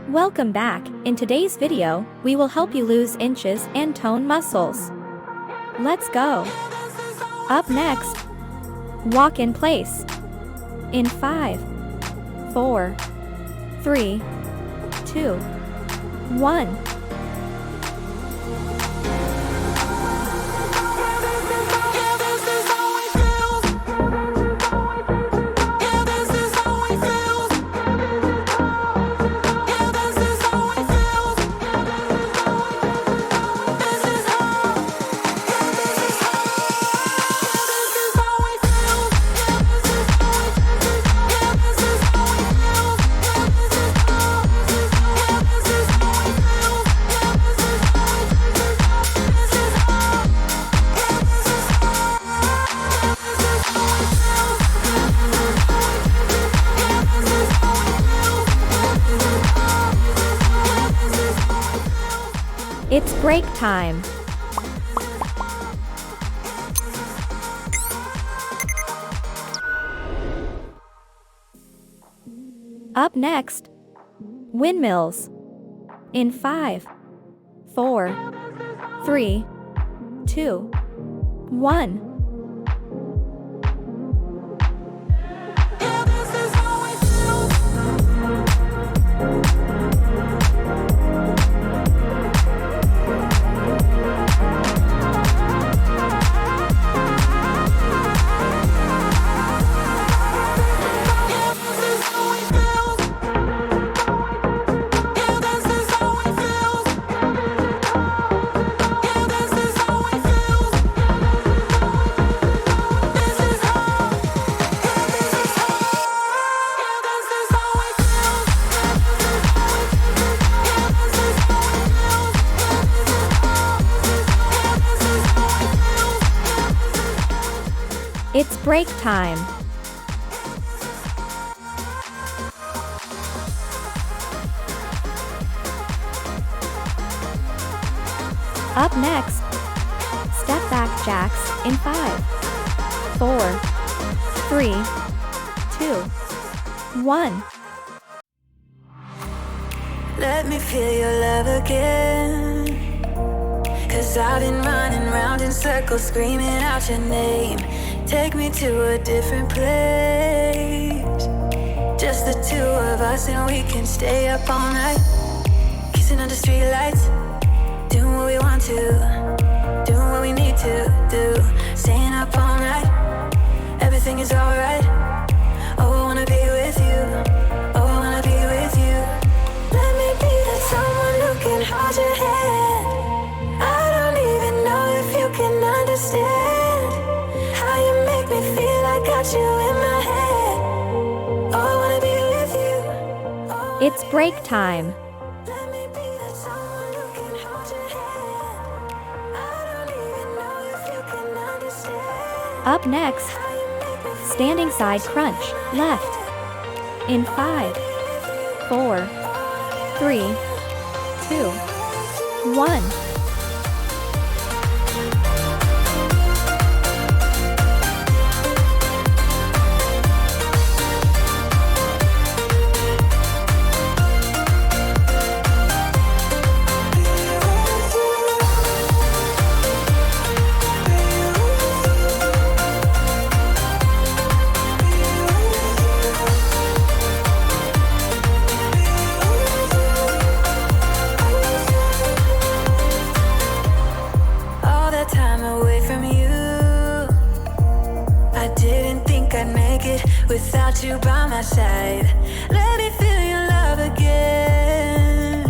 Welcome back. In today's video, we will help you lose inches and tone muscles. Let's go. Up next, walk in place. In 5, 4, 3, 2, 1. It's break time. Up next, windmills. In 5, 4, 3, 2, 1. It's break time. Up next, step back jacks in 5, 4, 3, 2, 1. Let me feel your love again, 'cause I've been running round in circles screaming out your name. Take me to a different place, just the two of us, and we can stay up all night, kissing under streetlights, doing what we want to, doing what we need to do, staying up all night, everything is alright. Oh, I wanna be with you, oh, I wanna be with you. Let me be that someone who can hold your hand. I don't even know if you can understand how you make me feel. I got you in my head. Oh, I wanna be with you. Oh, It's break time. let me be that someone who can hold your hand. I don't even know if you can understand Up next, how you make me feel. standing side crunch, left. In 5, 4, 3, 2, 1. All that time away from you, I didn't think I'd make it without you by my side. Let me feel your love again,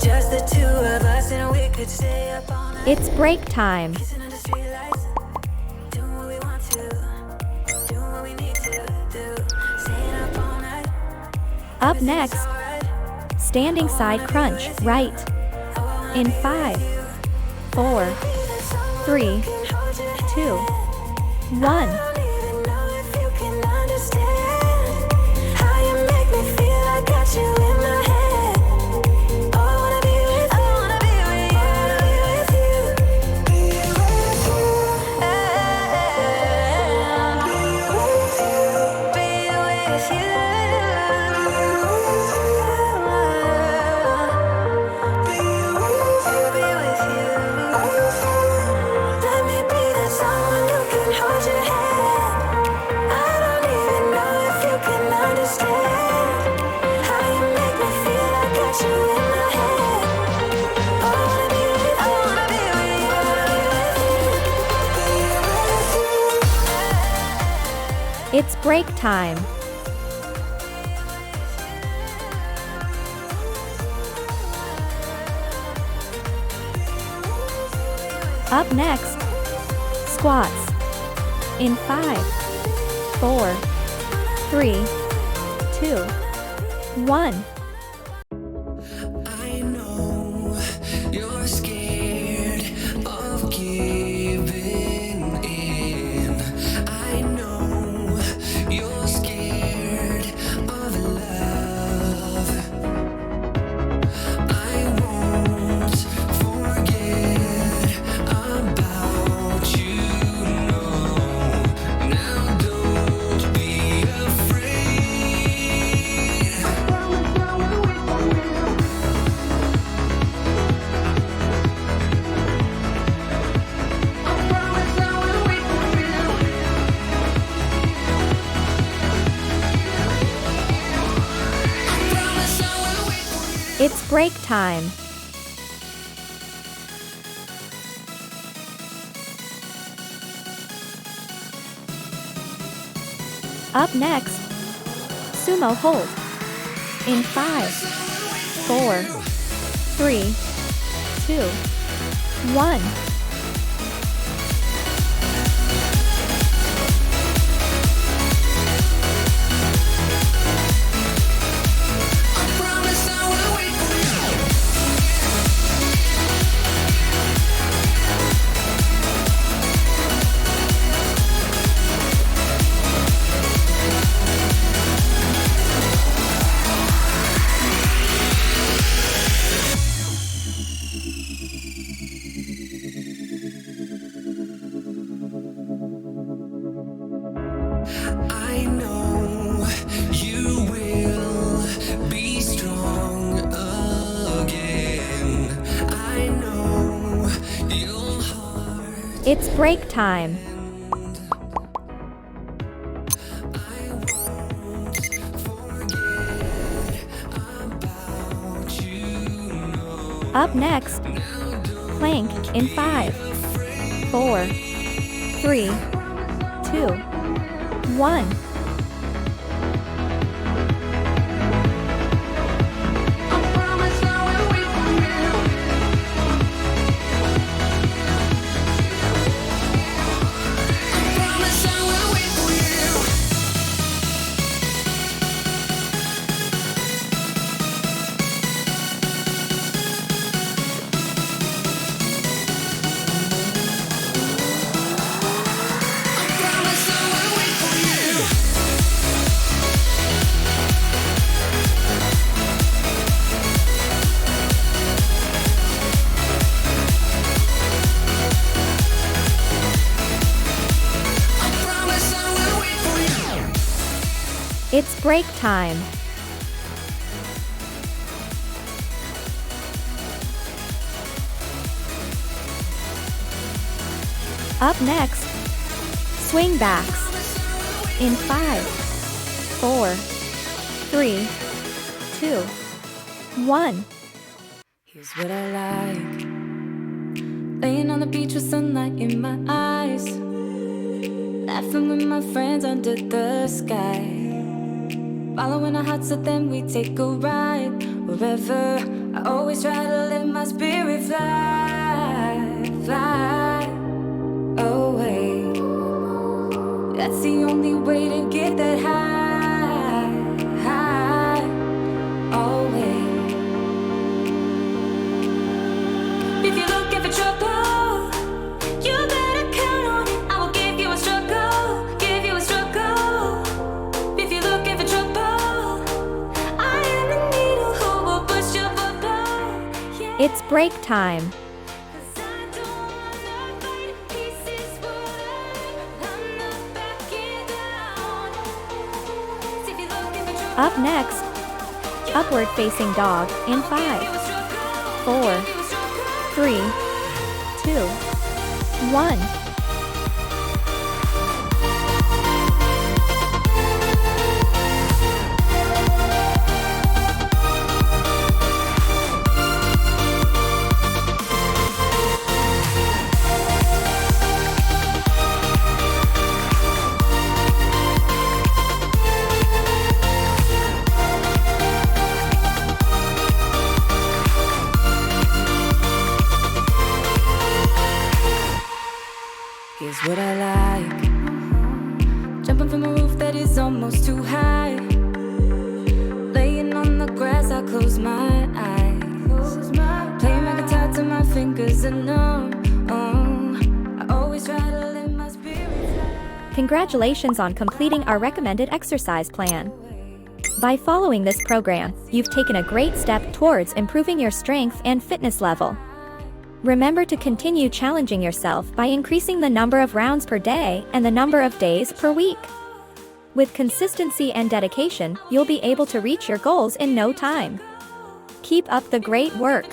just the two of us, and we could stay up all night, It's break time. kissing under streetlights, doing what we want to, doing what we need to do, staying up all night. Up next, standing side crunch, right. In 5, 4, 3, 2, 1. Be with you. you in my head. I wanna be with you, wanna be with you, wanna be with you. It's break time. Up next, squats. In 5, 4, 3, 2, 1. I know you're scared of giving in. I know you're scared of love. I won't forget about you, no. Now don't be afraid. It's break time. Up next, Sumo Hold. In 5, 4, 3, 2, 1. I know you will be strong again. I know your heart. It's break time. I won't forget about you, no. Up next, plank in 5, 4, 3, 2, 1. It's break time. Up next, swing backs. In 5, 4, 3, 2, 1. Here's what I like. Laying on the beach with sunlight in my eyes, laughing with my friends under the sky, following our hearts, so then we take a ride. Wherever, I always try to let my spirit fly, fly away. That's the only way to get that high, high, always. If you're looking for trouble, you better count on it. I will give you a struggle, give you a struggle. If you're looking for trouble, I am the needle who will push your bubble. Yeah. It's break time. 'Cause I don't wanna fight pieces forever. I'm not backing down. So if you're looking for trouble, Up next, upward facing dog in 5, 4, 3, 2, 1. Here's what I like. Jumping from a roof that is almost too high. Laying on the grass, I close my eyes. Playing my guitar till my fingers are numb. I always try to let my spirit fly. Congratulations on completing our recommended exercise plan. By following this program, you've taken a great step towards improving your strength and fitness level. Remember to continue challenging yourself by increasing the number of rounds per day and the number of days per week. With consistency and dedication, you'll be able to reach your goals in no time. Keep up the great work.